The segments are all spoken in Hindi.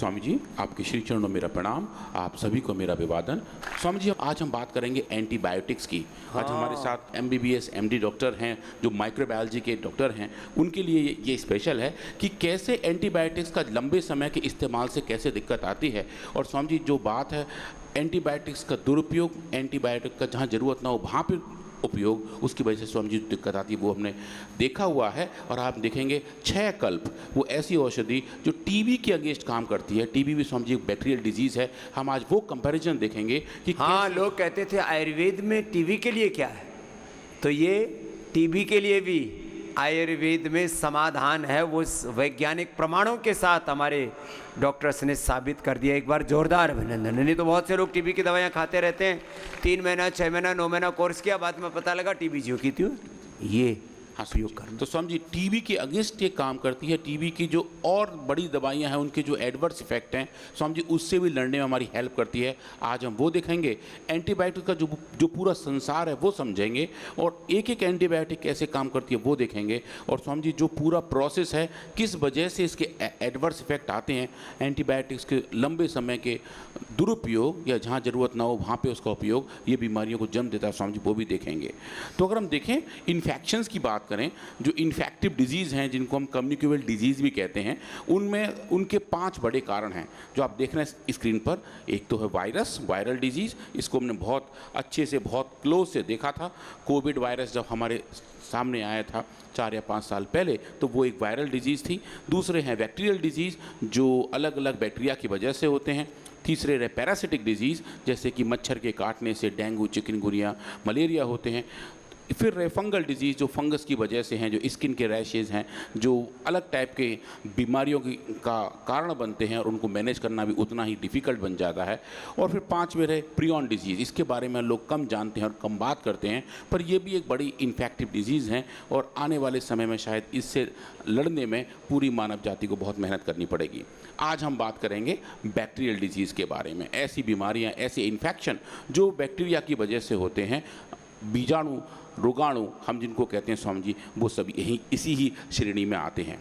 स्वामी जी, आपके श्री चरणों में मेरा प्रणाम, आप सभी को मेरा अभिवादन। स्वामी जी, आज हम बात करेंगे एंटीबायोटिक्स की। आज हमारे साथ एमबीबीएस एमडी डॉक्टर हैं, जो माइक्रोबायोलॉजी के डॉक्टर हैं। उनके लिए ये स्पेशल है कि कैसे एंटीबायोटिक्स का लंबे समय के इस्तेमाल से कैसे दिक्कत आती है। और स्वामी जी, जो बात है एंटीबायोटिक्स का दुरुपयोग, एंटीबायोटिक का जहाँ ज़रूरत ना हो वहाँ पर उपयोग, उसकी वजह से स्वामी जी दिक्कत आती है, वो हमने देखा हुआ है। और आप देखेंगे क्षय कल्प, वो ऐसी औषधि जो टीबी के अगेंस्ट काम करती है। टीबी भी स्वामी जी एक बैक्टीरियल डिजीज़ है। हम आज वो कंपैरिजन देखेंगे कि हाँ, लोग कहते थे आयुर्वेद में टीबी के लिए क्या है, तो ये टीबी के लिए भी आयुर्वेद में समाधान है। वो वैज्ञानिक प्रमाणों के साथ हमारे डॉक्टर्स ने साबित कर दिया। एक बार जोरदार अभिनंदन। नहीं तो बहुत से लोग टीबी की दवाइयाँ खाते रहते हैं, 3 महीना 6 महीना 9 महीना कोर्स किया, बाद में पता लगा टीबी जो की थी ये उपयोग करना। तो स्वामी जी टीबी के अगेंस्ट ये काम करती है। टीबी की जो और बड़ी दवाइयां हैं, उनके जो एडवर्स इफेक्ट हैं स्वामी जी, उससे भी लड़ने में हमारी हेल्प करती है। आज हम वो देखेंगे। एंटीबायोटिक का जो पूरा संसार है वो समझेंगे, और एक एक एंटीबायोटिक कैसे काम करती है वो देखेंगे। और स्वामी जी, जो पूरा प्रोसेस है, किस वजह से इसके एडवर्स इफेक्ट आते हैं, एंटीबायोटिक्स के लंबे समय के दुरुपयोग या जहाँ ज़रूरत ना हो वहाँ पर उसका उपयोग, ये बीमारियों को जन्म देता है स्वामी जी, वो भी देखेंगे। तो अगर हम देखें इन्फेक्शंस की बात करें, जो इन्फेक्टिव डिजीज़ हैं, जिनको हम कम्युनिकेबल डिजीज़ भी कहते हैं, उनमें उनके 5 बड़े कारण हैं जो आप देख रहे हैं स्क्रीन पर। एक तो है वायरस, वायरल डिजीज़। इसको हमने बहुत अच्छे से, बहुत क्लोज से देखा था। कोविड वायरस जब हमारे सामने आया था 4 या 5 साल पहले, तो वो एक वायरल डिजीज़ थी। दूसरे हैं बैक्टीरियल डिजीज़, जो अलग अलग बैक्टीरिया की वजह से होते हैं। तीसरे रहे पैरासिटिक डिजीज़, जैसे कि मच्छर के काटने से डेंगू, चिकनगुनिया, मलेरिया होते हैं। फिर रहे फंगल डिजीज़, जो फंगस की वजह से हैं, जो स्किन के रैशेज़ हैं, जो अलग टाइप के बीमारियों का कारण बनते हैं, और उनको मैनेज करना भी उतना ही डिफ़िकल्ट बन जाता है। और फिर 5वें रहे प्रियॉन डिजीज़। इसके बारे में लोग कम जानते हैं और कम बात करते हैं, पर ये भी एक बड़ी इन्फेक्टिव डिजीज़ हैं, और आने वाले समय में शायद इससे लड़ने में पूरी मानव जाति को बहुत मेहनत करनी पड़ेगी। आज हम बात करेंगे बैक्टीरियल डिजीज़ के बारे में। ऐसी बीमारियाँ, ऐसे इन्फेक्शन जो बैक्टीरिया की वजह से होते हैं, बीजाणु, रोगाणु हम जिनको कहते हैं स्वामी जी, वो सभी इसी ही श्रेणी में आते हैं।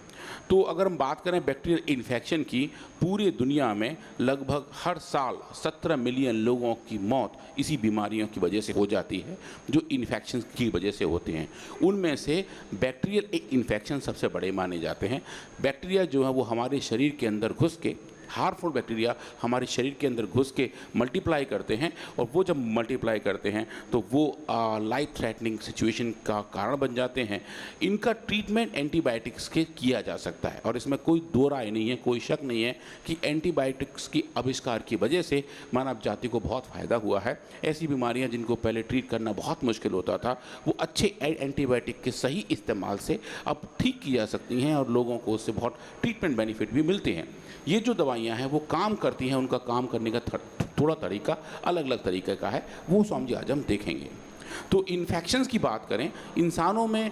तो अगर हम बात करें बैक्टीरियल इन्फेक्शन की, पूरी दुनिया में लगभग हर साल 17 मिलियन लोगों की मौत इसी बीमारियों की वजह से हो जाती है, जो इन्फेक्शन की वजह से होते हैं। उनमें से बैक्टीरियल इन्फेक्शन सबसे बड़े माने जाते हैं। बैक्टीरिया जो है वो हमारे शरीर के अंदर घुस के, हार्मफुल बैक्टीरिया हमारे शरीर के अंदर घुस के मल्टीप्लाई करते हैं, और वो जब मल्टीप्लाई करते हैं तो वो लाइफ थ्रेटनिंग सिचुएशन का कारण बन जाते हैं। इनका ट्रीटमेंट एंटीबायोटिक्स के किया जा सकता है, और इसमें कोई दो राय नहीं है, कोई शक नहीं है कि एंटीबायोटिक्स की आविष्कार की वजह से मानव जाति को बहुत फ़ायदा हुआ है। ऐसी बीमारियां जिनको पहले ट्रीट करना बहुत मुश्किल होता था, वो अच्छे एंटीबायोटिक के सही इस्तेमाल से अब ठीक की जा सकती हैं, और लोगों को उससे बहुत ट्रीटमेंट बेनिफिट भी मिलते हैं। ये जो दवाइयाँ हैं वो काम करती हैं, उनका काम करने का थोड़ा तरीका अलग अलग तरीके का है, वो स्वामी जी आज हम देखेंगे। तो इन्फेक्शंस की बात करें, इंसानों में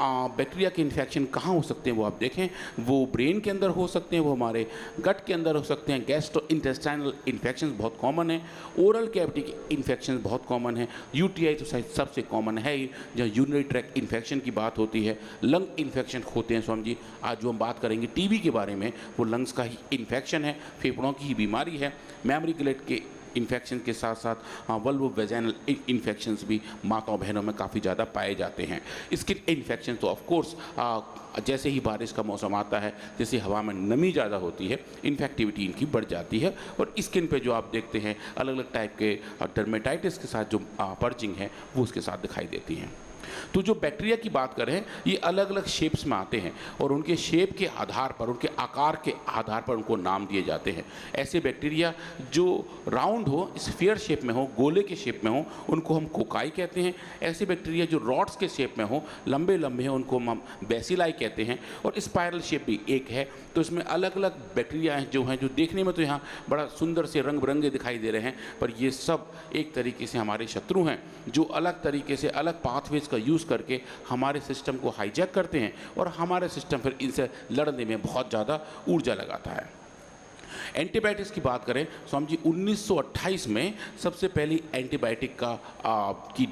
बैक्टीरिया के इन्फेक्शन कहाँ हो सकते हैं वो आप देखें। वो ब्रेन के अंदर हो सकते हैं, वो हमारे गट के अंदर हो सकते हैं। गैस्ट्रो इंटेस्टाइनल इन्फेक्शन बहुत कॉमन है। ओरल कैविटी के इन्फेक्शन बहुत कॉमन है। यूटीआई तो शायद सबसे कॉमन है, जहाँ यूरिनरी ट्रैक्ट इन्फेक्शन की बात होती है। लंग इन्फेक्शन होते हैं स्वामी जी। आज जो हम बात करेंगे टीबी के बारे में, वो लंग्स का ही इन्फेक्शन है, फेफड़ों की ही बीमारी है। मेमोरी ग्लैंड के इन्फेक्शन के साथ साथ वल्वो वेजाइनल इन्फेक्शंस भी माताओं बहनों में काफ़ी ज़्यादा पाए जाते हैं। स्किन इन्फेक्शन तो ऑफ कोर्स जैसे ही बारिश का मौसम आता है, जैसे हवा में नमी ज़्यादा होती है, इन्फेक्टिविटी इनकी बढ़ जाती है, और स्किन पे जो आप देखते हैं अलग अलग टाइप के डर्मेटाइटिस के साथ जो पर्चिंग है वो उसके साथ दिखाई देती हैं। तो जो बैक्टीरिया की बात करें, ये अलग अलग शेप्स में आते हैं, और उनके शेप के आधार पर, उनके आकार के आधार पर उनको नाम दिए जाते हैं। ऐसे बैक्टीरिया जो राउंड हो, स्फीयर शेप में हो, गोले के शेप में हो, उनको हम कोकाई कहते हैं। ऐसे बैक्टीरिया जो रॉड्स के शेप में हो, लंबे लंबे हैं, उनको हम बेसिलाई कहते हैं। और स्पायरल शेप भी एक है। तो इसमें अलग अलग बैक्टीरिया हैं जो देखने में तो यहाँ बड़ा सुंदर से रंग बिरंगे दिखाई दे रहे हैं, पर ये सब एक तरीके से हमारे शत्रु हैं, जो अलग तरीके से अलग पाथवेज का यूज़ करके हमारे सिस्टम को हाईजैक करते हैं, और हमारे सिस्टम फिर इनसे लड़ने में बहुत ज़्यादा ऊर्जा लगाता है। एंटीबायोटिक्स की बात करें स्वामी जी, 1928 में सबसे पहली एंटीबायोटिक की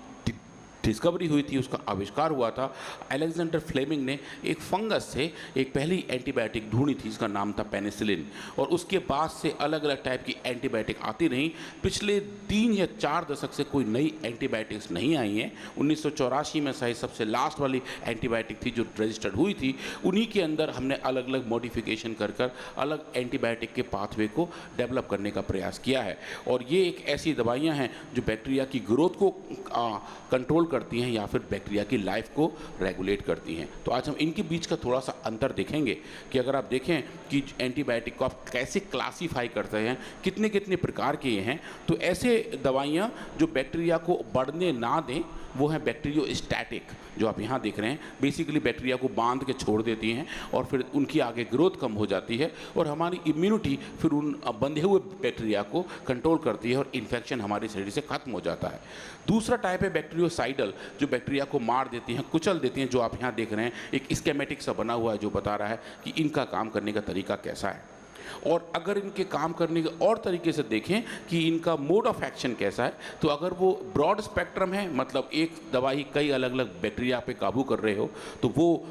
डिस्कवरी हुई थी, उसका आविष्कार हुआ था। अलेक्जेंडर फ्लेमिंग ने एक फंगस से एक पहली एंटीबायोटिक ढूंढी थी, जिसका नाम था पेनिसिलिन, और उसके बाद से अलग अलग टाइप की एंटीबायोटिक आती रहीं। पिछले 3 या 4 दशक से कोई नई एंटीबायोटिक्स नहीं आई हैं। 1984 में शायद सबसे लास्ट वाली एंटीबायोटिक थी जो रजिस्टर्ड हुई थी। उन्हीं के अंदर हमने अलग अलग मॉडिफिकेशन कर कर अलग एंटीबायोटिक के पाथवे को डेवलप करने का प्रयास किया है। और ये एक ऐसी दवाइयाँ हैं जो बैक्टीरिया की ग्रोथ को कंट्रोल करती हैं या फिर बैक्टीरिया की लाइफ को रेगुलेट करती हैं। तो आज हम इनके बीच का थोड़ा सा अंतर देखेंगे कि अगर आप देखें कि एंटीबायोटिक को आप कैसे क्लासीफाई करते हैं, कितने कितने प्रकार के ये हैं, तो ऐसे दवाइयाँ जो बैक्टीरिया को बढ़ने ना दें वो है बैक्टीरियोस्टैटिक, जो आप यहाँ देख रहे हैं। बेसिकली बैक्टीरिया को बांध के छोड़ देती हैं और फिर उनकी आगे ग्रोथ कम हो जाती है और हमारी इम्यूनिटी फिर उन बंधे हुए बैक्टीरिया को कंट्रोल करती है और इन्फेक्शन हमारे शरीर से खत्म हो जाता है। दूसरा टाइप है बैक्टीरियोसाइडल, जो बैक्टीरिया को मार देती हैं, कुचल देती हैं, जो आप यहाँ देख रहे हैं। एक स्केमेटिक सा बना हुआ है जो बता रहा है कि इनका काम करने का तरीका कैसा है। और अगर इनके काम करने के और तरीके से देखें कि इनका मोड ऑफ एक्शन कैसा है, तो अगर वो ब्रॉड स्पेक्ट्रम है, मतलब एक दवाई कई अलग अलग बैक्टीरिया पे काबू कर रहे हो, तो वो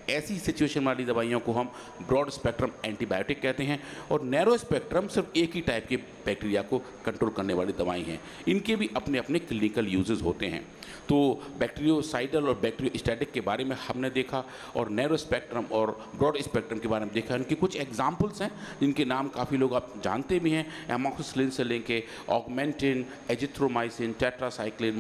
ऐसी सिचुएशन वाली दवाइयों को हम ब्रॉड स्पेक्ट्रम एंटीबायोटिक कहते हैं। और नैरो स्पेक्ट्रम सिर्फ एक ही टाइप के बैक्टीरिया को कंट्रोल करने वाली दवाई हैं। इनके भी अपने अपने क्लिनिकल यूजेस होते हैं। तो बैक्टीरियोसाइडल और बैक्टीरियोस्टैटिक के बारे में हमने देखा और नैरो स्पेक्ट्रम और ब्रॉड स्पेक्ट्रम के बारे में देखा। इनके कुछ एग्जाम्पल्स हैं जिनके नाम काफ़ी लोग आप जानते भी हैं। एमोक्सिसिलिन से लेके ऑगमेंटिन, एजिथ्रोमाइसिन, टेट्रासाइक्लिन,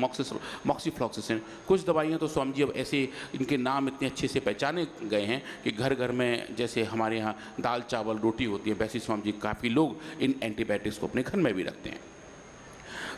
मॉक्सीफ्लॉक्सासिन। कुछ दवाइयाँ तो स्वामी जी अब ऐसे इनके नाम इतने अच्छे से पहचाने गए हैं कि घर घर में जैसे हमारे यहाँ दाल चावल रोटी होती है, वैसे स्वामी जी काफ़ी लोग इन एंटीबायोटिक्स को अपने घर में भी रखते हैं।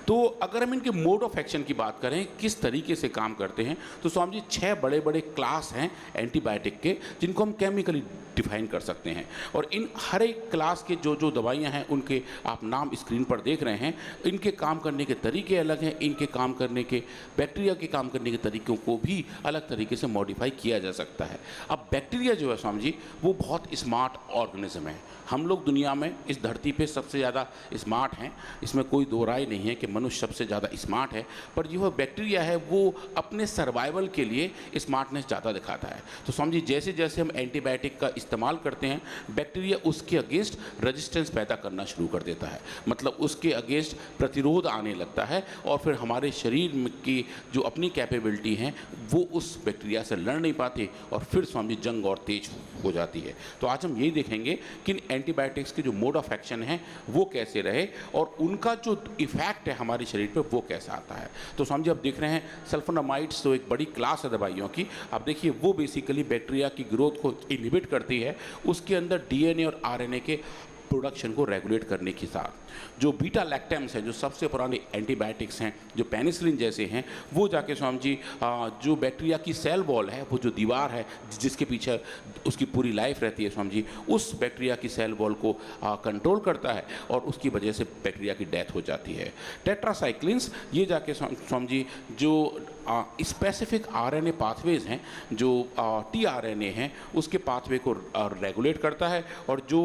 तो अगर हम इनके मोड ऑफ एक्शन की बात करें, किस तरीके से काम करते हैं, तो स्वामी जी 6 बड़े बड़े क्लास हैं एंटीबायोटिक के, जिनको हम केमिकली डिफाइन कर सकते हैं। और इन हर एक क्लास के जो जो दवाइयां हैं उनके आप नाम स्क्रीन पर देख रहे हैं। इनके काम करने के तरीके अलग हैं। इनके काम करने के बैक्टीरिया के काम करने के तरीक़ों को भी अलग तरीके से मॉडिफाई किया जा सकता है। अब बैक्टीरिया जो है स्वामी जी, वो बहुत स्मार्ट ऑर्गेनिज्म है। हम लोग दुनिया में इस धरती पे सबसे ज़्यादा स्मार्ट हैं, इसमें कोई दो राय नहीं है कि मनुष्य सबसे ज़्यादा स्मार्ट है। पर जो बैक्टीरिया है वो अपने सर्वाइवल के लिए स्मार्टनेस ज़्यादा दिखाता है। तो समझिए जैसे जैसे हम एंटीबायोटिक का इस्तेमाल करते हैं, बैक्टीरिया उसके अगेंस्ट रेजिस्टेंस पैदा करना शुरू कर देता है, मतलब उसके अगेंस्ट प्रतिरोध आने लगता है और फिर हमारे शरीर की जो अपनी कैपेबिलिटी है वो उस बैक्टीरिया से लड़ नहीं पाती और फिर स्वामी जंग और तेज हो जाती है। तो आज हम यही देखेंगे कि एंटीबायोटिक्स के जो मोड ऑफ एक्शन है वो कैसे रहे और उनका जो इफेक्ट है हमारे शरीर पे वो कैसा आता है। तो स्वामी जी आप देख रहे हैं सल्फोनामाइड्स, तो एक बड़ी क्लास है दवाइयों की। आप देखिए वो बेसिकली बैक्टीरिया की ग्रोथ को इनहिबिट करती है, उसके अंदर डीएनए और आरएनए के प्रोडक्शन को रेगुलेट करने के साथ। जो बीटा लैक्टम्स हैं, जो सबसे पुराने एंटीबायोटिक्स हैं, जो पेनिसिलिन जैसे हैं, वो जाके स्वामी जी जो बैक्टीरिया की सेल वॉल है, वो जो दीवार है जिसके पीछे उसकी पूरी लाइफ रहती है स्वामी जी, उस बैक्टीरिया की सेल वॉल को कंट्रोल करता है और उसकी वजह से बैक्टीरिया की डेथ हो जाती है। टेट्रासाइक्लिन्स ये जाके स्वामी जी जो स्पेसिफिक आरएनए पाथवेज हैं, जो टीआरएनए हैं, उसके पाथवे को रेगुलेट करता है और जो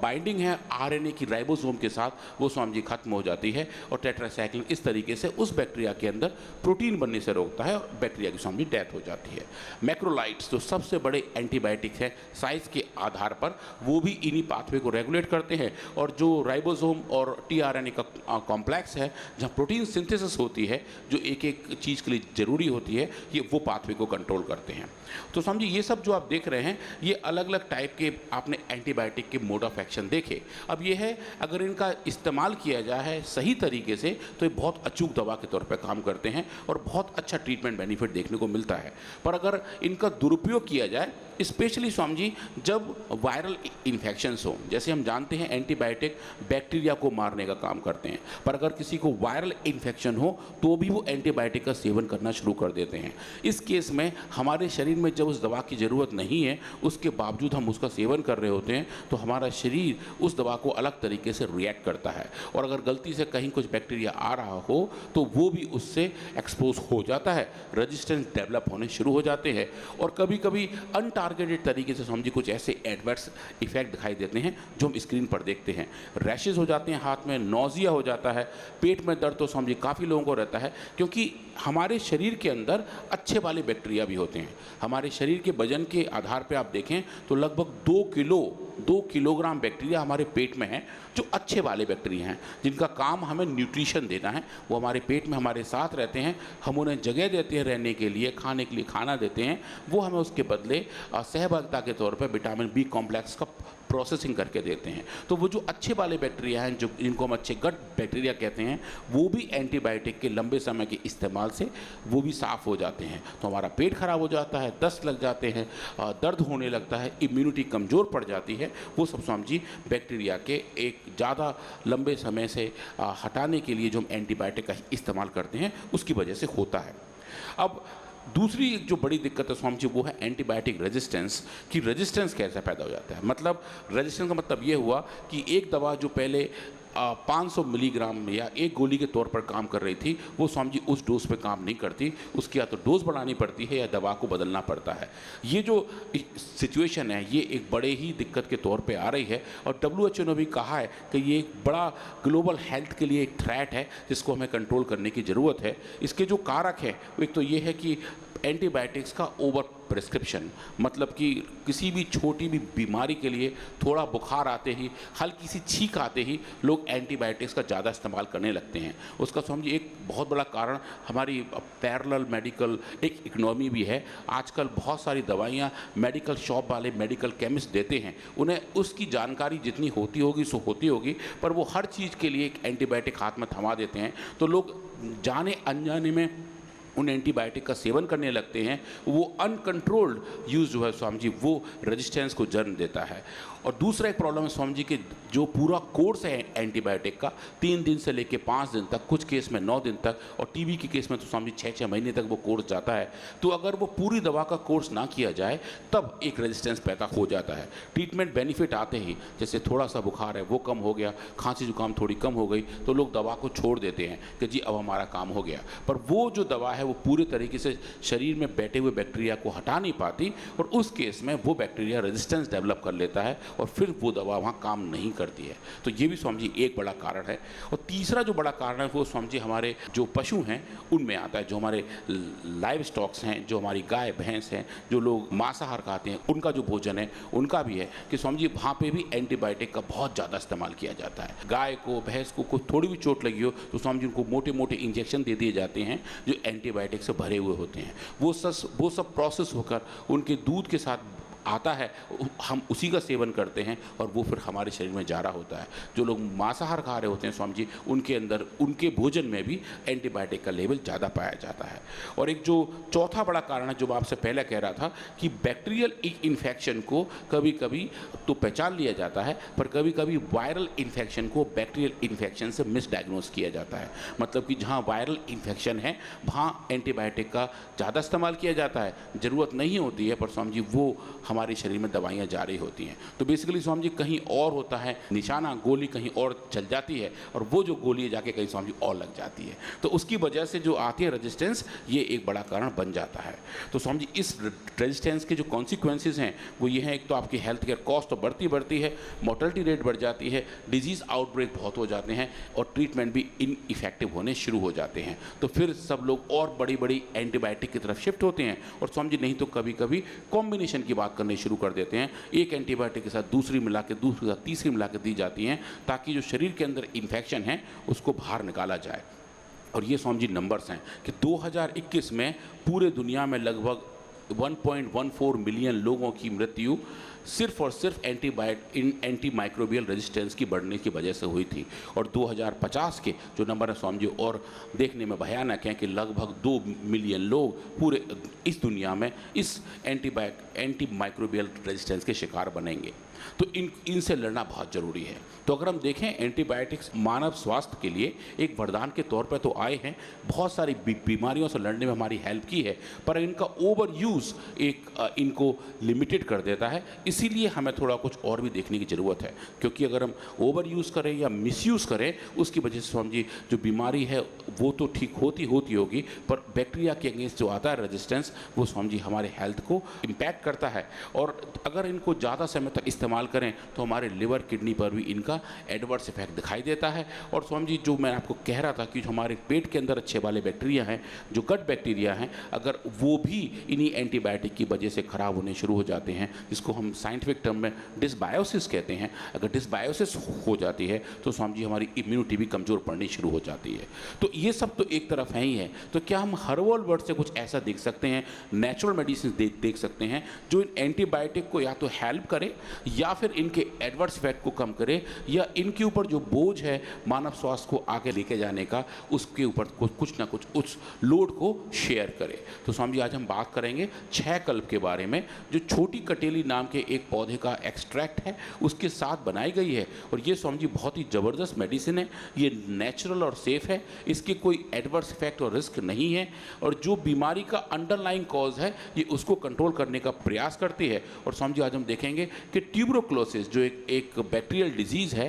बाइंडिंग है आरएनए की राइबोसोम के साथ वो स्वामी जी खत्म हो जाती है और टेट्रासाइक्लिन इस तरीके से उस बैक्टीरिया के अंदर प्रोटीन बनने से रोकता है और बैक्टीरिया की स्वामी जी डेथ हो जाती है। मैक्रोलाइट्स जो सबसे बड़े एंटीबायोटिक्स हैं साइज के आधार पर, वो भी इन्हीं पाथवे को रेगुलेट करते हैं और जो राइबोसोम और टीआरएनए का कॉम्प्लेक्स है जहाँ प्रोटीन सिंथेसिस होती है, जो एक एक चीज़ के लिए ज़रूरी होती है, ये वो पाथवे को कंट्रोल करते हैं। तो समझिए ये सब जो आप देख रहे हैं ये अलग अलग टाइप के आपने एंटीबायोटिक के मोड ऑफ एक्शन देखे। अब ये है अगर इनका इस्तेमाल किया जाए सही तरीके से तो ये बहुत अचूक दवा के तौर पे काम करते हैं और बहुत अच्छा ट्रीटमेंट बेनिफिट देखने को मिलता है। पर अगर इनका दुरुपयोग किया जाए, स्पेशली स्वामी जी जब वायरल इन्फेक्शंस हो, जैसे हम जानते हैं एंटीबायोटिक बैक्टीरिया को मारने का काम करते हैं, पर अगर किसी को वायरल इन्फेक्शन हो तो भी वो एंटीबायोटिक का सेवन करना शुरू कर देते हैं। इस केस में हमारे शरीर में जब उस दवा की ज़रूरत नहीं है उसके बावजूद हम उसका सेवन कर रहे होते हैं तो हमारा शरीर उस दवा को अलग तरीके से रिएक्ट करता है और अगर गलती से कहीं कुछ बैक्टीरिया आ रहा हो तो वो भी उससे एक्सपोज हो जाता है, रेजिस्टेंस डेवलप होने शुरू हो जाते हैं और कभी कभी अनटारगेटेड तरीके से समझिए कुछ ऐसे एडवर्स इफेक्ट दिखाई देते हैं जो हम स्क्रीन पर देखते हैं। रैशेज हो जाते हैं हाथ में, नोजिया हो जाता है, पेट में दर्द तो समझिए काफ़ी लोगों को रहता है क्योंकि हमारे शरीर के अंदर अच्छे वाले बैक्टीरिया भी होते हैं। हमारे शरीर के वजन के आधार पे आप देखें तो लगभग 2 किलोग्राम बैक्टीरिया हमारे पेट में हैं, जो अच्छे वाले बैक्टीरिया हैं, जिनका काम हमें न्यूट्रिशन देना है। वो हमारे पेट में हमारे साथ रहते हैं, हम उन्हें जगह देते हैं रहने के लिए, खाने के लिए खाना देते हैं, वो हमें उसके बदले सहभागिता के तौर पर विटामिन बी कॉम्प्लेक्स का प्रोसेसिंग करके देते हैं। तो वो जो अच्छे वाले बैक्टीरिया हैं, जो जिनको हम अच्छे गट बैक्टीरिया कहते हैं, वो भी एंटीबायोटिक के लंबे समय के इस्तेमाल से वो भी साफ़ हो जाते हैं। तो हमारा पेट खराब हो जाता है, दस्त लग जाते हैं, दर्द होने लगता है, इम्यूनिटी कमज़ोर पड़ जाती है, वो सब समझिए बैक्टीरिया के एक ज़्यादा लंबे समय से हटाने के लिए जो हम एंटीबायोटिक का इस्तेमाल करते हैं उसकी वजह से होता है। अब दूसरी एक जो बड़ी दिक्कत है स्वामी जी वो है एंटीबायोटिक रेजिस्टेंस, कि रेजिस्टेंस कैसे पैदा हो जाता है। मतलब रेजिस्टेंस का मतलब ये हुआ कि एक दवा जो पहले 500 मिलीग्राम या एक गोली के तौर पर काम कर रही थी, वो स्वामी जी उस डोज पे काम नहीं करती, उसकी या तो डोज बढ़ानी पड़ती है या दवा को बदलना पड़ता है। ये जो सिचुएशन है ये एक बड़े ही दिक्कत के तौर पे आ रही है, और WHO ने भी कहा है कि ये एक बड़ा ग्लोबल हेल्थ के लिए एक थ्रेट है जिसको हमें कंट्रोल करने की ज़रूरत है। इसके जो कारक हैं वो एक तो ये है कि एंटीबायोटिक्स का ओवर प्रिस्क्रिप्शन, मतलब कि किसी भी छोटी भी बीमारी के लिए थोड़ा बुखार आते ही, हल्की सी छींक आते ही लोग एंटीबायोटिक्स का ज़्यादा इस्तेमाल करने लगते हैं। उसका समझिए एक बहुत बड़ा कारण हमारी पैरेलल मेडिकल एक इकोनॉमी भी है। आजकल बहुत सारी दवाइयाँ मेडिकल शॉप वाले मेडिकल केमिस्ट देते हैं, उन्हें उसकी जानकारी जितनी होती होगी सो होती होगी, पर वो हर चीज़ के लिए एक एंटीबायोटिक हाथ में थमा देते हैं, तो लोग जाने अनजाने में उन एंटीबायोटिक का सेवन करने लगते हैं। वो अनकंट्रोल्ड यूज़ जो है स्वामी जी वो रेजिस्टेंस को जन्म देता है। और दूसरा एक प्रॉब्लम है स्वामी जी कि जो पूरा कोर्स है एंटीबायोटिक का 3 दिन से लेकर 5 दिन तक, कुछ केस में 9 दिन तक, और टीबी के केस में तो स्वामी जी 6-6 महीने तक वो कोर्स जाता है। तो अगर वो पूरी दवा का कोर्स ना किया जाए तब एक रेजिस्टेंस पैदा हो जाता है। ट्रीटमेंट बेनिफिट आते ही, जैसे थोड़ा सा बुखार है वो कम हो गया, खांसी जुकाम थोड़ी कम हो गई, तो लोग दवा को छोड़ देते हैं कि जी अब हमारा काम हो गया। पर वो जो दवा है वो पूरे तरीके से शरीर में बैठे हुए बैक्टीरिया को हटा नहीं पाती, और उस केस में वो बैक्टीरिया रेजिस्टेंस डेवलप कर लेता है और फिर वो दवा वहाँ काम नहीं करती है। तो ये भी स्वामी जी एक बड़ा कारण है। और तीसरा जो बड़ा कारण है वो स्वामी जी हमारे जो पशु हैं उनमें आता है, जो हमारे लाइव स्टॉक्स हैं, जो हमारी गाय भैंस हैं, जो लोग मांसाहार खाते हैं, उनका जो भोजन है उनका भी है कि स्वामी जी वहाँ पे भी एंटीबायोटिक का बहुत ज़्यादा इस्तेमाल किया जाता है। गाय को भैंस को कोई थोड़ी भी चोट लगी हो तो स्वामी जी उनको मोटे मोटे इंजेक्शन दे दिए जाते हैं जो एंटीबायोटिक से भरे हुए होते हैं। वो सब प्रोसेस होकर उनके दूध के साथ आता है, हम उसी का सेवन करते हैं और वो फिर हमारे शरीर में जा रहा होता है। जो लोग मांसाहार खा रहे होते हैं स्वामी जी, उनके अंदर उनके भोजन में भी एंटीबायोटिक का लेवल ज़्यादा पाया जाता है। और एक जो चौथा बड़ा कारण है जो मैं आपसे पहले कह रहा था कि बैक्टीरियल इन्फेक्शन को कभी कभी तो पहचान लिया जाता है, पर कभी कभी वायरल इन्फेक्शन को बैक्टीरियल इन्फेक्शन से मिसडायग्नोज किया जाता है। मतलब कि जहाँ वायरल इन्फेक्शन है वहाँ एंटीबायोटिक का ज़्यादा इस्तेमाल किया जाता है, ज़रूरत नहीं होती है, पर स्वामी जी वो हमारे शरीर में दवाइयाँ जा रही होती हैं। तो बेसिकली स्वामी जी कहीं और होता है, निशाना गोली कहीं और चल जाती है और वो जो गोली है जाके कहीं स्वामी जी और लग जाती है, तो उसकी वजह से जो आती है रेजिस्टेंस, ये एक बड़ा कारण बन जाता है। तो स्वामी जी इस रेजिस्टेंस के जो कॉन्सिक्वेंसेज हैं वो ये हैं, एक तो आपकी हेल्थ केयर कॉस्ट तो बढ़ती है, मोर्टलिटी रेट बढ़ जाती है, डिजीज़ आउटब्रेक बहुत हो जाते हैं और ट्रीटमेंट भी इनइफेक्टिव होने शुरू हो जाते हैं। तो फिर सब लोग और बड़ी बड़ी एंटीबायोटिक की तरफ शिफ्ट होते हैं, और स्वामी जी नहीं तो कभी कभी कॉम्बिनेशन की बात करनी शुरू कर देते हैं। एक एंटीबायोटिक के साथ दूसरी मिला के, दूसरी के साथ तीसरी मिला के दी जाती हैं ताकि जो शरीर के अंदर इन्फेक्शन है उसको बाहर निकाला जाए। और ये स्वामी जी नंबर्स हैं कि 2021 में पूरे दुनिया में लगभग 1.14 मिलियन लोगों की मृत्यु सिर्फ और सिर्फ एंटी माइक्रोबियल रेजिस्टेंस की बढ़ने की वजह से हुई थी। और 2050 के जो नंबर है स्वामी जी और देखने में भयानक हैं कि लगभग 2 मिलियन लोग पूरे इस दुनिया में इस एंटी माइक्रोबियल रेजिस्टेंस के शिकार बनेंगे। तो इनसे लड़ना बहुत ज़रूरी है। तो अगर हम देखें एंटीबायोटिक्स मानव स्वास्थ्य के लिए एक वरदान के तौर पर तो आए हैं, बहुत सारी बीमारियों से लड़ने में हमारी हेल्प की है, पर इनका ओवर यूज़ इनको लिमिटेड कर देता है। इसीलिए हमें थोड़ा कुछ और भी देखने की ज़रूरत है, क्योंकि अगर हम ओवर यूज़ करें या मिसयूज़ करें उसकी वजह से स्वामी जी जो बीमारी है वो तो ठीक होती होगी, पर बैक्टीरिया के अगेंस्ट जो आता है रेजिस्टेंस वो स्वामी जी हमारे हेल्थ को इम्पैक्ट करता है। और अगर इनको ज़्यादा समय तक इस्तेमाल इस्तेमाल करें तो हमारे लिवर किडनी पर भी इनका एडवर्स इफेक्ट दिखाई देता है। और स्वामी जी, जो मैं आपको कह रहा था कि जो हमारे पेट के अंदर अच्छे वाले बैक्टीरिया हैं, जो गट बैक्टीरिया हैं, अगर वो भी इन्हीं एंटीबायोटिक की वजह से ख़राब होने शुरू हो जाते हैं, जिसको हम साइंटिफिक टर्म में डिसबायोसिस कहते हैं, अगर डिसबायोसिस हो जाती है तो स्वामी जी हमारी इम्यूनिटी भी कमज़ोर पड़नी शुरू हो जाती है। तो ये सब तो एक तरफ है ही है, तो क्या हम हर्बल वर्ड से कुछ ऐसा देख सकते हैं, नेचुरल मेडिसिन देख सकते हैं जो इन एंटीबायोटिक को या तो हेल्प करे या फिर इनके एडवर्स इफेक्ट को कम करे, या इनके ऊपर जो बोझ है मानव स्वास्थ्य को आगे लेके जाने का, उसके ऊपर कुछ ना कुछ उस लोड को शेयर करे। तो स्वामी जी आज हम बात करेंगे 6 कल्प के बारे में, जो छोटी कटेली नाम के एक पौधे का एक्सट्रैक्ट है, उसके साथ बनाई गई है। और ये स्वामी जी बहुत ही ज़बरदस्त मेडिसिन है, ये नेचुरल और सेफ है, इसके कोई एडवर्स इफेक्ट और रिस्क नहीं है, और जो बीमारी का अंडरलाइंग कॉज है ये उसको कंट्रोल करने का प्रयास करती है। और स्वामी जी आज हम देखेंगे कि ट्यूबरोक्लोसिस जो एक बैक्टीरियल डिजीज़ है,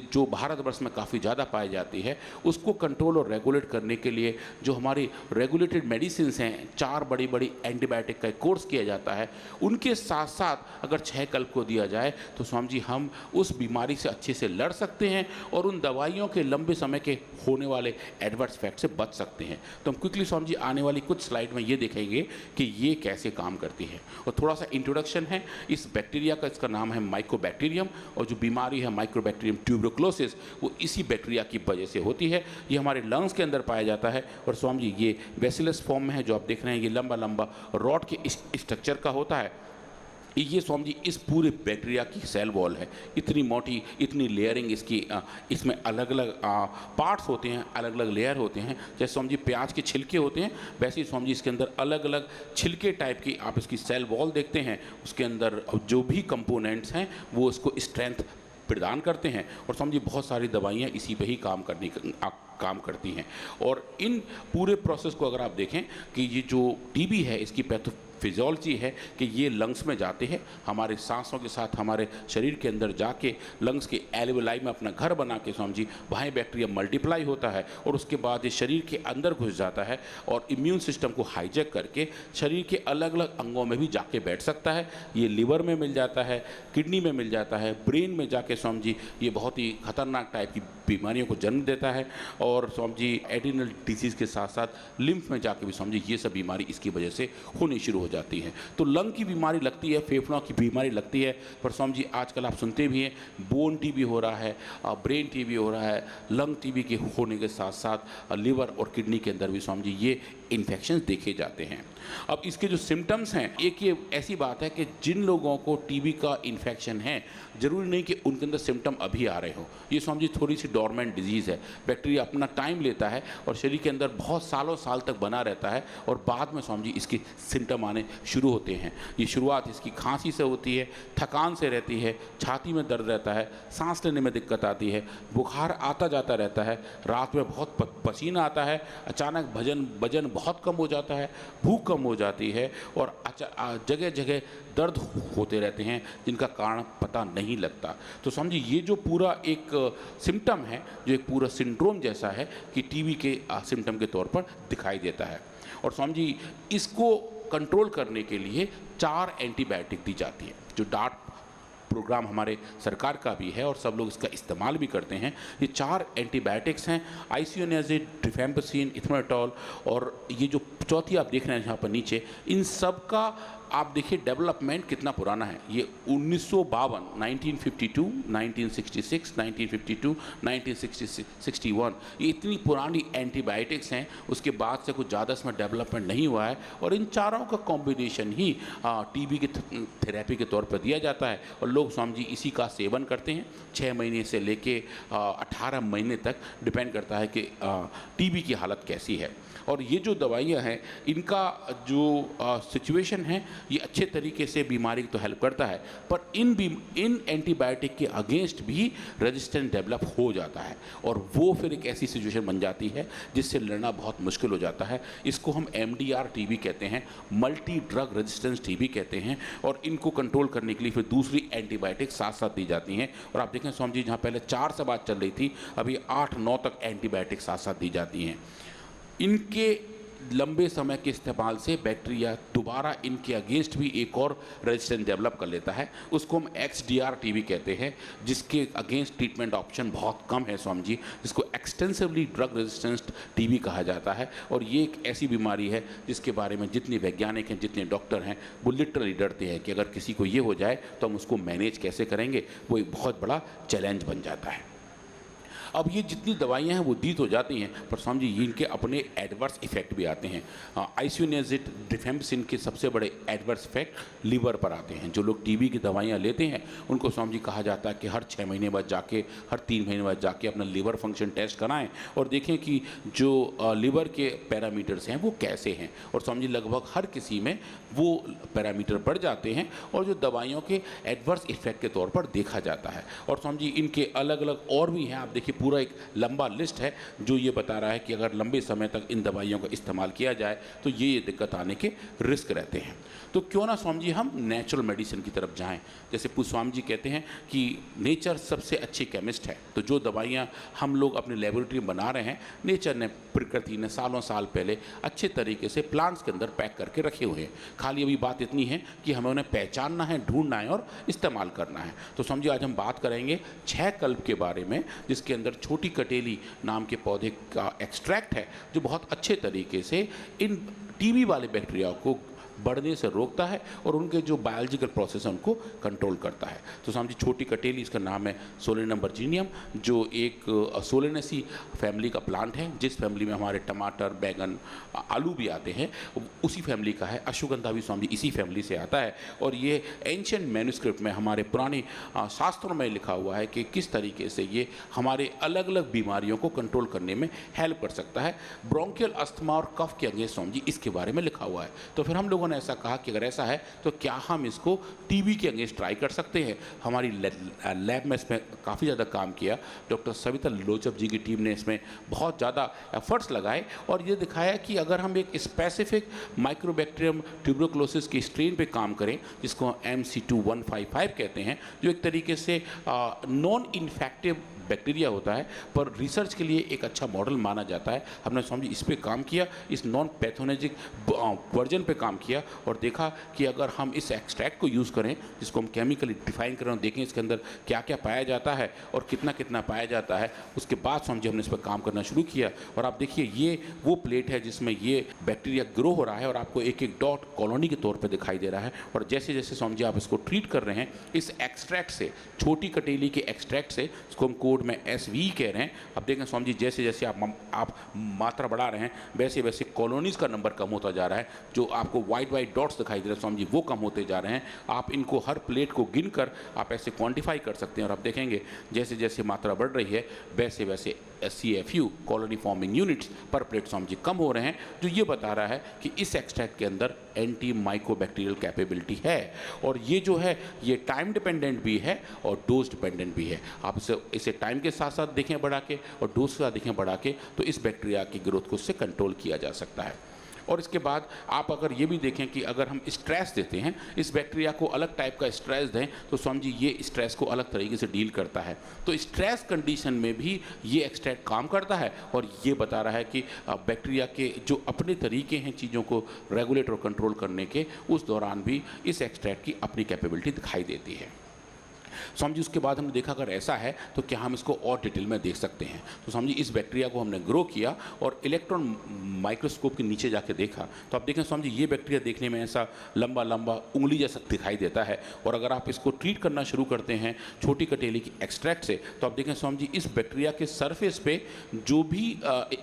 जो भारतवर्ष में काफ़ी ज़्यादा पाई जाती है, उसको कंट्रोल और रेगुलेट करने के लिए जो हमारी रेगुलेटेड मेडिसिन हैं, 4 बड़ी बड़ी एंटीबायोटिक का कोर्स किया जाता है, उनके साथ साथ अगर 6 कल्प को दिया जाए तो स्वामी जी हम उस बीमारी से अच्छे से लड़ सकते हैं और उन दवाइयों के लंबे समय के होने वाले एडवर्स इफेक्ट से बच सकते हैं। तो हम क्विकली स्वामी जी आने वाली कुछ स्लाइड में ये देखेंगे कि ये कैसे काम करती है। और थोड़ा सा इंट्रोडक्शन है इस बैक्टीरिया का, इसका नाम है माइकोबैक्टीरियम, और जो बीमारी है माइकोबैक्टीरियम ट्यूबरोक्लोसिस वो इसी बैक्टीरिया की वजह से होती है। ये हमारे लंग्स के अंदर पाया जाता है, और स्वामी जी ये बेसिलस फॉर्म में है, जो आप देख रहे हैं ये लंबा लंबा रॉड के इस स्ट्रक्चर का होता है। ये स्वामी जी इस पूरे बैक्टीरिया की सेल वॉल है, इतनी मोटी, इतनी लेयरिंग इसकी, इसमें अलग अलग पार्ट्स होते हैं, अलग अलग लेयर होते हैं। जैसे स्वामी जी प्याज के छिलके होते हैं, वैसे ही स्वामी जी इसके अंदर अलग अलग छिलके टाइप की आप इसकी सेल वॉल देखते हैं। उसके अंदर जो भी कंपोनेंट्स हैं वो उसको स्ट्रेंथ प्रदान करते हैं। और स्वामी जी बहुत सारी दवाइयाँ इसी पे ही काम करती हैं। और इन पूरे प्रोसेस को अगर आप देखें कि ये जो टीबी है इसकी फिजियोलॉजी है कि ये लंग्स में जाते हैं, हमारे सांसों के साथ हमारे शरीर के अंदर जाके लंग्स के एल्वेलाई में अपना घर बना के स्वामी जी वहाँ बैक्टीरिया मल्टीप्लाई होता है, और उसके बाद ये शरीर के अंदर घुस जाता है और इम्यून सिस्टम को हाईजैक करके शरीर के अलग अलग अंगों में भी जाके बैठ सकता है। ये लिवर में मिल जाता है, किडनी में मिल जाता है, ब्रेन में जाके स्वामी जी ये बहुत ही खतरनाक टाइप की बीमारियों को जन्म देता है। और स्वामी जी एडिनल डिजीज़ के साथ साथ लिम्फ में जाके भी स्वामी जी ये सब बीमारी इसकी वजह से होनी शुरू हो जाती है। तो लंग की बीमारी लगती है, फेफड़ों की बीमारी लगती है, पर स्वामी जी आजकल आप सुनते भी हैं बोन टीबी हो रहा है, ब्रेन टीबी हो रहा है, लंग टीबी के होने के साथ साथ लिवर और किडनी के अंदर भी स्वामी जी ये इन्फेक्शंस देखे जाते हैं। अब इसके जो सिम्टम्स हैं, एक ये ऐसी बात है कि जिन लोगों को टीबी का इन्फेक्शन है ज़रूरी नहीं कि उनके अंदर सिम्टम अभी आ रहे हो। ये स्वामी जी थोड़ी सी डोरमेंट डिजीज़ है, बैक्टीरिया अपना टाइम लेता है और शरीर के अंदर बहुत सालों साल तक बना रहता है, और बाद में स्वामी जी इसके सिम्टम आने शुरू होते हैं। ये शुरुआत इसकी खांसी से होती है, थकान से रहती है, छाती में दर्द रहता है, सांस लेने में दिक्कत आती है, बुखार आता जाता रहता है, रात में बहुत पसीना आता है, अचानक वजन बहुत कम हो जाता है, भूख कम हो जाती है, और जगह जगह दर्द होते रहते हैं जिनका कारण पता नहीं लगता। तो समझिए ये जो पूरा एक सिम्टम है, जो एक पूरा सिंड्रोम जैसा है कि टीबी के सिम्टम के तौर पर दिखाई देता है। और समझिए इसको कंट्रोल करने के लिए 4 एंटीबायोटिक दी जाती है, जो डार्ट प्रोग्राम हमारे सरकार का भी है और सब लोग इसका इस्तेमाल भी करते हैं। ये 4 एंटीबायोटिक्स हैं, आइसोनियाजिड, रिफेम्पिसिन, इथमेटॉल, और ये जो चौथी आप देख रहे हैं यहाँ पर नीचे, इन सब का आप देखिए डेवलपमेंट कितना पुराना है। ये 1952, 1952, 1966, 1952, 1961, ये इतनी पुरानी एंटीबायोटिक्स हैं। उसके बाद से कुछ ज़्यादा इसमें डेवलपमेंट नहीं हुआ है, और इन चारों का कॉम्बिनेशन ही टीबी के थेरेपी के तौर पर दिया जाता है, और लोग स्वामी जी इसी का सेवन करते हैं 6 महीने से लेके 18 महीने तक, डिपेंड करता है कि टीबी की हालत कैसी है। और ये जो दवाइयाँ हैं इनका जो सिचुएशन है ये अच्छे तरीके से बीमारी तो हेल्प करता है, पर इन एंटीबायोटिक के अगेंस्ट भी रेजिस्टेंस डेवलप हो जाता है, और वो फिर एक ऐसी सिचुएशन बन जाती है जिससे लड़ना बहुत मुश्किल हो जाता है। इसको हम MDR टीबी कहते हैं, मल्टी ड्रग रेजिस्टेंस टीबी कहते हैं, और इनको कंट्रोल करने के लिए फिर दूसरी एंटीबायोटिक साथ साथ दी जाती हैं। और आप देखें स्वामी जी, जहाँ पहले 4 से बात चल रही थी, अभी 8-9 तक एंटीबायोटिक साथ साथ दी जाती हैं। इनके लंबे समय के इस्तेमाल से बैक्टीरिया दोबारा इनके अगेंस्ट भी एक और रेजिस्टेंस डेवलप कर लेता है। उसको हम XDR टीबी कहते हैं, जिसके अगेंस्ट ट्रीटमेंट ऑप्शन बहुत कम है स्वामी जी, जिसको एक्सटेंसिवली ड्रग रेजिस्टेंस टीबी कहा जाता है। और ये एक ऐसी बीमारी है जिसके बारे में जितने वैज्ञानिक हैं, जितने डॉक्टर हैं, वो लिटरली डरते हैं कि अगर किसी को ये हो जाए तो हम उसको मैनेज कैसे करेंगे। वो एक बहुत बड़ा चैलेंज बन जाता है। अब ये जितनी दवाइयाँ हैं वो दी तो जाती हैं, पर स्वामी जी इनके अपने एडवर्स इफेक्ट भी आते हैं। आइसोनियाजिड, रिफेम्पसिन के सबसे बड़े एडवर्स इफेक्ट लीवर पर आते हैं। जो लोग टीबी की दवाइयाँ लेते हैं उनको स्वामी जी कहा जाता है कि हर 6 महीने बाद जाके, हर 3 महीने बाद जाके अपना लीवर फंक्शन टेस्ट कराएं और देखें कि जो लीवर के पैरामीटर्स हैं वो कैसे हैं। और स्वामी जी लगभग हर किसी में वो पैरामीटर बढ़ जाते हैं और जो दवाइयों के एडवर्स इफेक्ट के तौर पर देखा जाता है। और स्वामी जी इनके अलग अलग और भी हैं, आप देखिए पूरा एक लंबा लिस्ट है जो ये बता रहा है कि अगर लंबे समय तक इन दवाइयों का इस्तेमाल किया जाए तो ये दिक्कत आने के रिस्क रहते हैं। तो क्यों ना स्वामी जी हम नेचुरल मेडिसिन की तरफ जाएं। जैसे स्वामी जी कहते हैं कि नेचर सबसे अच्छी केमिस्ट है। तो जो दवाइयाँ हम लोग अपनी लेबोरेटरी में बना रहे हैं, नेचर ने, प्रकृति ने सालों साल पहले अच्छे तरीके से प्लांट्स के अंदर पैक करके रखे हुए हैं। खाली अभी बात इतनी है कि हमें उन्हें पहचानना है, ढूंढना है और इस्तेमाल करना है। तो समझिए आज हम बात करेंगे 6 कल्प के बारे में, जिसके अंदर छोटी कटेली नाम के पौधे का एक्सट्रैक्ट है जो बहुत अच्छे तरीके से इन टीबी वाले बैक्टीरिया को बढ़ने से रोकता है और उनके जो बायोलॉजिकल प्रोसेस है उनको कंट्रोल करता है। तो समझिए छोटी कटेली, इसका नाम है सोलेनम वर्जीनियम, जो एक सोलेनेसी फैमिली का प्लांट है, जिस फैमिली में हमारे टमाटर, बैगन, आलू भी आते हैं, उसी फैमिली का है। अश्वगंधा भी स्वामी इसी फैमिली से आता है। और ये एंशिएंट मैन्युस्क्रिप्ट में, हमारे पुराने शास्त्रों में लिखा हुआ है कि किस तरीके से ये हमारे अलग अलग बीमारियों को कंट्रोल करने में हेल्प कर सकता है। ब्रोंकियल अस्थमा और कफ के अगेंस्ट स्वामी इसके बारे में लिखा हुआ है। तो फिर हम लोगों ने ऐसा कहा कि अगर ऐसा है तो क्या हम इसको टीबी के अगेंस्ट ट्राई कर सकते हैं। हमारी लैब में इसमें काफ़ी ज़्यादा काम किया। डॉक्टर सविता लोचब जी की टीम ने इसमें बहुत ज़्यादा एफर्ट्स लगाए और ये दिखाया कि अगर हम एक स्पेसिफिक माइक्रोबैक्टीरियम ट्यूबरकुलोसिस की स्ट्रेन पे काम करें, जिसको MC2155 कहते हैं, जो एक तरीके से नॉन इन्फेक्टिव बैक्टीरिया होता है, पर रिसर्च के लिए एक अच्छा मॉडल माना जाता है। हमने स्वामी इस पे काम किया, इस नॉन पैथोलॉजिक वर्जन पे काम किया और देखा कि अगर हम इस एक्सट्रैक्ट को यूज़ करें, जिसको हम केमिकली डिफाइन करें और देखें इसके अंदर क्या क्या पाया जाता है और कितना कितना पाया जाता है, उसके बाद स्वामी हमने इस पर काम करना शुरू किया। और आप देखिए ये वो प्लेट है जिसमें ये बैक्टीरिया ग्रो हो रहा है और आपको एक एक डॉट कॉलोनी के तौर पर दिखाई दे रहा है। और जैसे जैसे स्वामी आप इसको ट्रीट कर रहे हैं, इस एक्सट्रैक्ट से, छोटी कटेली के एक्सट्रैक्ट से, इसको हम कोड में SV कह रहे हैं। अब देखें स्वामी जी जैसे जैसे आप मात्रा बढ़ा रहे हैं, वैसे वैसे कॉलोनीज़ का नंबर कम होता जा रहा है। जो आपको वाइट वाइट डॉट्स दिखाई दे रहे हैं स्वामी जी, वो कम होते जा रहे हैं। आप इनको हर प्लेट को गिनकर आप ऐसे क्वांटिफाई कर सकते हैं और आप देखेंगे जैसे जैसे मात्रा बढ़ रही है वैसे वैसे CFU, कॉलोनी फॉर्मिंग यूनिट्स पर प्लेट स्वामी जी कम हो रहे हैं, जो ये बता रहा है कि इस एक्सट्रैक्ट के अंदर एंटी माइक्रोबैक्टीरियल कैपेबिलिटी है। और ये जो है ये टाइम डिपेंडेंट भी है और डोज डिपेंडेंट भी है। आप इसे टाइम के साथ साथ देखें बढ़ा के और डोज के साथ देखें बढ़ा के, तो इस बैक्टीरिया की ग्रोथ को उससे कंट्रोल किया जा सकता है। और इसके बाद आप अगर ये भी देखें कि अगर हम स्ट्रेस देते हैं, इस बैक्टीरिया को अलग टाइप का स्ट्रेस दें, तो स्वामी जी ये स्ट्रेस को अलग तरीके से डील करता है। तो स्ट्रेस कंडीशन में भी ये एक्सट्रैक्ट काम करता है और ये बता रहा है कि बैक्टीरिया के जो अपने तरीके हैं चीज़ों को रेगुलेट और कंट्रोल करने के, उस दौरान भी इस एक्सट्रैक्ट की अपनी कैपेबिलिटी दिखाई देती है। स्वामी जी उसके बाद हमने देखा अगर ऐसा है तो क्या हम इसको और डिटेल में देख सकते हैं। तो स्वामी जी इस बैक्टीरिया को हमने ग्रो किया और इलेक्ट्रॉन माइक्रोस्कोप के नीचे जाके देखा, तो आप देखें स्वामी जी ये बैक्टीरिया देखने में ऐसा लंबा लंबा उंगली जैसा दिखाई देता है। और अगर आप इसको ट्रीट करना शुरू करते हैं छोटी कटेली की एक्सट्रैक्ट से, तो आप देखें स्वामी जी इस बैक्टीरिया के सरफेस पे जो भी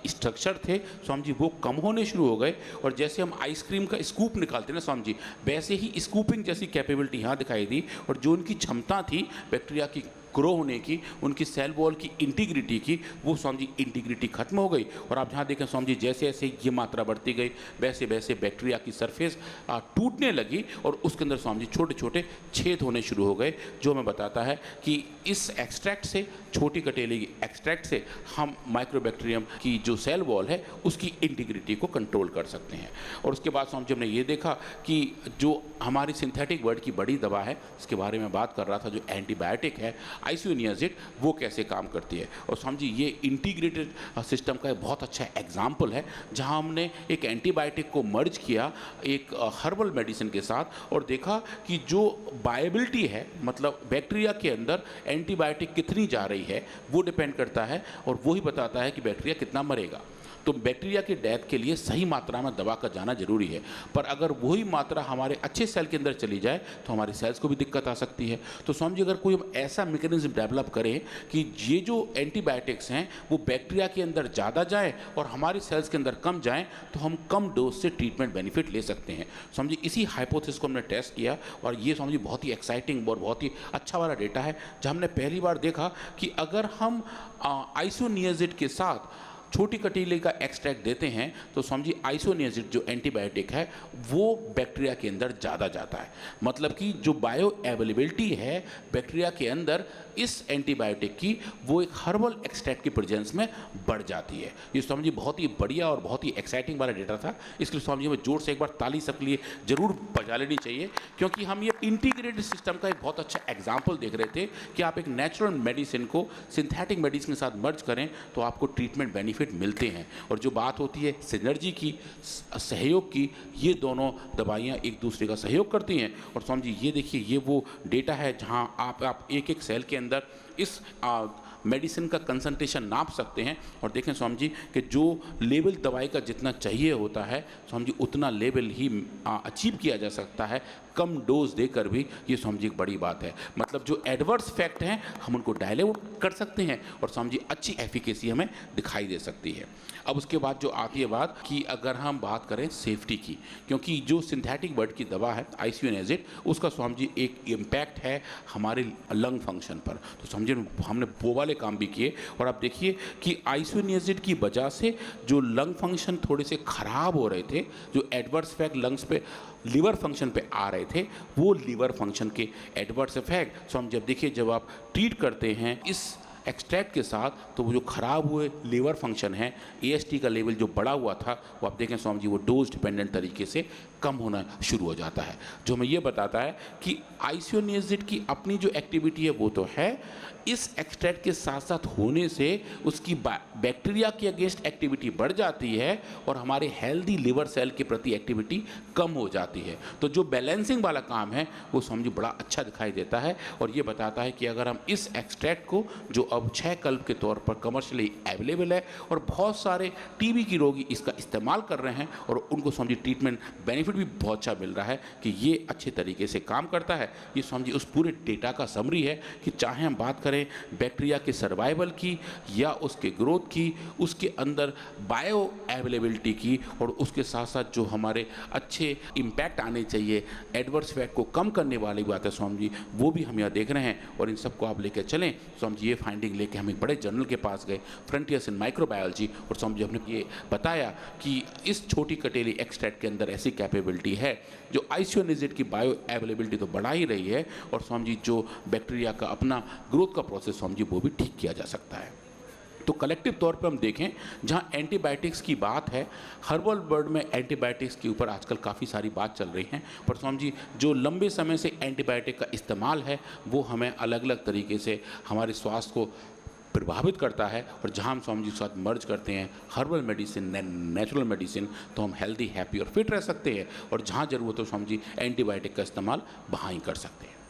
स्ट्रक्चर थे स्वामी जी वो कम होने शुरू हो गए। और जैसे हम आइसक्रीम का स्कूप निकालते हैं ना स्वामी जी, वैसे ही स्कूपिंग जैसी कैपेबिलिटी यहाँ दिखाई दी। और जो उनकी क्षमता थी बैक्टीरिया की ग्रो होने की, उनकी सेल वॉल की इंटीग्रिटी की, वो स्वामी जी इंटीग्रिटी खत्म हो गई। और आप जहाँ देखें स्वामी जी जैसे जैसे ये मात्रा बढ़ती गई वैसे वैसे बैक्टीरिया की सरफेस टूटने लगी और उसके अंदर स्वामी जी छोटे छोटे छेद होने शुरू हो गए, जो हमें बताता है कि इस एक्सट्रैक्ट से, छोटी कटेली की एक्सट्रैक्ट से हम माइक्रोबैक्टीरियम की जो सेल वॉल है उसकी इंटीग्रिटी को कंट्रोल कर सकते हैं। और उसके बाद स्वामी जी हमने ये देखा कि जो हमारी सिंथेटिक वर्ड की बड़ी दवा है, इसके बारे में बात कर रहा था, जो एंटीबायोटिक है, आइसोनियाजिड वो कैसे काम करती है। और समझिए ये इंटीग्रेटेड सिस्टम का एक बहुत अच्छा एग्जाम्पल है, जहाँ हमने एक एंटीबायोटिक को मर्ज किया एक हर्बल मेडिसिन के साथ और देखा कि जो बायबिलिटी है, मतलब बैक्टीरिया के अंदर एंटीबायोटिक कितनी जा रही है वो डिपेंड करता है और वही बताता है कि बैक्टीरिया कितना मरेगा। तो बैक्टीरिया की डेथ के लिए सही मात्रा में दवा का जाना जरूरी है, पर अगर वही मात्रा हमारे अच्छे सेल के अंदर चली जाए तो हमारे सेल्स को भी दिक्कत आ सकती है। तो समझिए अगर कोई हम ऐसा मैकेनिज्म डेवलप करें कि ये जो एंटीबायोटिक्स हैं वो बैक्टीरिया के अंदर ज़्यादा जाए और हमारे सेल्स के अंदर कम जाएँ, तो हम कम डोज से ट्रीटमेंट बेनिफिट ले सकते हैं। समझिए इसी हाइपोथेसिस को हमने टेस्ट किया और ये समझिए बहुत ही एक्साइटिंग और बहुत ही अच्छा वाला डेटा है, जहाँ हमने पहली बार देखा कि अगर हम आइसोनियाजिड के साथ छोटी कटीले का एक्सट्रैक्ट देते हैं तो समझिए आइसोनियाजिड जो एंटीबायोटिक है वो बैक्टीरिया के अंदर ज़्यादा जाता है। मतलब कि जो बायो अवेलेबिलिटी है बैक्टीरिया के अंदर इस एंटीबायोटिक की, वो एक हर्बल एक्सट्रैक्ट की प्रेजेंस में बढ़ जाती है। ये समझिए बहुत ही बढ़िया और बहुत ही एक्साइटिंग वाला डेटा था। इसके लिए समझिए मैं जोर से एक बार ताली सबके लिए जरूर बजा लेनी चाहिए, क्योंकि हम ये इंटीग्रेटेड सिस्टम का एक बहुत अच्छा एग्जाम्पल देख रहे थे कि आप एक नेचुरल मेडिसिन को सिंथेटिक मेडिसिन के साथ मर्ज करें तो आपको ट्रीटमेंट बेनिफिट मिलते हैं। और जो बात होती है सिनर्जी की, सहयोग की, ये दोनों दवाइयाँ एक दूसरे का सहयोग करती हैं। और समझिए ये देखिए ये वो डेटा है जहाँ आप एक एक सेल के अंदर इस मेडिसिन का कंसंट्रेशन नाप सकते हैं और देखें स्वामी जी कि जो लेवल दवाई का जितना चाहिए होता है स्वामी जी उतना लेवल ही अचीव किया जा सकता है कम डोज देकर भी। ये स्वामी जी एक बड़ी बात है, मतलब जो एडवर्स फैक्ट हैं हम उनको डायल्यूट कर सकते हैं और स्वामी जी अच्छी एफिकेसी हमें दिखाई दे सकती है। अब उसके बाद जो आती है बात कि अगर हम बात करें सेफ्टी की, क्योंकि जो सिंथेटिक वर्ड की दवा है आइसोनियाजिड उसका स्वामी जी एक इम्पैक्ट है हमारे लंग फंक्शन पर। तो समझिए हमने वो वाले काम भी किए और आप देखिए कि आइसोनियाजिड की वजह से जो लंग फंक्शन थोड़े से ख़राब हो रहे थे, जो एडवर्स इफेक्ट लंग्स पे लीवर फंक्शन पे आ रहे थे, वो लीवर फंक्शन के एडवर्स इफेक्ट सो हम जब देखिए जब आप ट्रीट करते हैं इस एक्सट्रैक्ट के साथ तो वो जो ख़राब हुए लीवर फंक्शन है, AST का लेवल जो बढ़ा हुआ था वो आप देखें स्वामी जी वो डोज डिपेंडेंट तरीके से कम होना शुरू हो जाता है। जो हमें ये बताता है कि आइसोनियाजिड की अपनी जो एक्टिविटी है वो तो है, इस एक्सट्रैक्ट के साथ साथ होने से उसकी बैक्टीरिया के अगेंस्ट एक्टिविटी बढ़ जाती है और हमारे हेल्दी लिवर सेल के प्रति एक्टिविटी कम हो जाती है। तो जो बैलेंसिंग वाला काम है वो समझिए बड़ा अच्छा दिखाई देता है और ये बताता है कि अगर हम इस एक्सट्रैक्ट को जो अब 6 कल्प के तौर पर कमर्शियली अवेलेबल है और बहुत सारे TB की रोगी इसका इस्तेमाल कर रहे हैं और उनको समझिए ट्रीटमेंट बेनिफिट भी बहुत अच्छा मिल रहा है कि ये अच्छे तरीके से काम करता है। ये समझिए उस पूरे डेटा का समरी है कि चाहे हम बात करें बैक्टीरिया के सर्वाइवल की या उसके ग्रोथ की, उसके अंदर बायो अवेलेबिलिटी की और उसके साथ साथ जो हमारे अच्छे इम्पैक्ट आने चाहिए एडवर्स इफेक्ट को कम करने वाली बात है स्वामी जी वो भी हम यहाँ देख रहे हैं। और इन सबको आप लेकर चलें स्वामी जी, ये फाइंडिंग लेके हम एक बड़े जर्नल के पास गए, फ्रंटियर्स इन माइक्रोबायोलॉजी, और स्वामी जी हमने ये बताया कि इस छोटी कटेली एक्सट्रैक्ट के अंदर ऐसी कैपेबिलिटी है जो आइसोनियाजिड की बायो अवेलेबिलिटी तो बढ़ा ही रही है और स्वामी जी जो बैक्टीरिया का अपना ग्रोथ का प्रोसेस स्वामी जी वो भी ठीक किया जा सकता है। तो कलेक्टिव तौर पे हम देखें जहाँ एंटीबायोटिक्स की बात है, हर्बल वर्ड में एंटीबायोटिक्स के ऊपर आजकल काफ़ी सारी बात चल रही है, पर स्वामी जी जो लंबे समय से एंटीबायोटिक का इस्तेमाल है वो हमें अलग अलग तरीके से हमारे स्वास्थ्य को प्रभावित करता है। और जहाँ हम स्वामी जी के साथ मर्ज करते हैं हर्बल मेडिसिन नेचुरल मेडिसिन तो हम हेल्दी हैप्पी और फिट रह सकते हैं और जहाँ ज़रूरत हो स्वामी जी एंटीबायोटिक का इस्तेमाल वहाँ ही कर सकते हैं।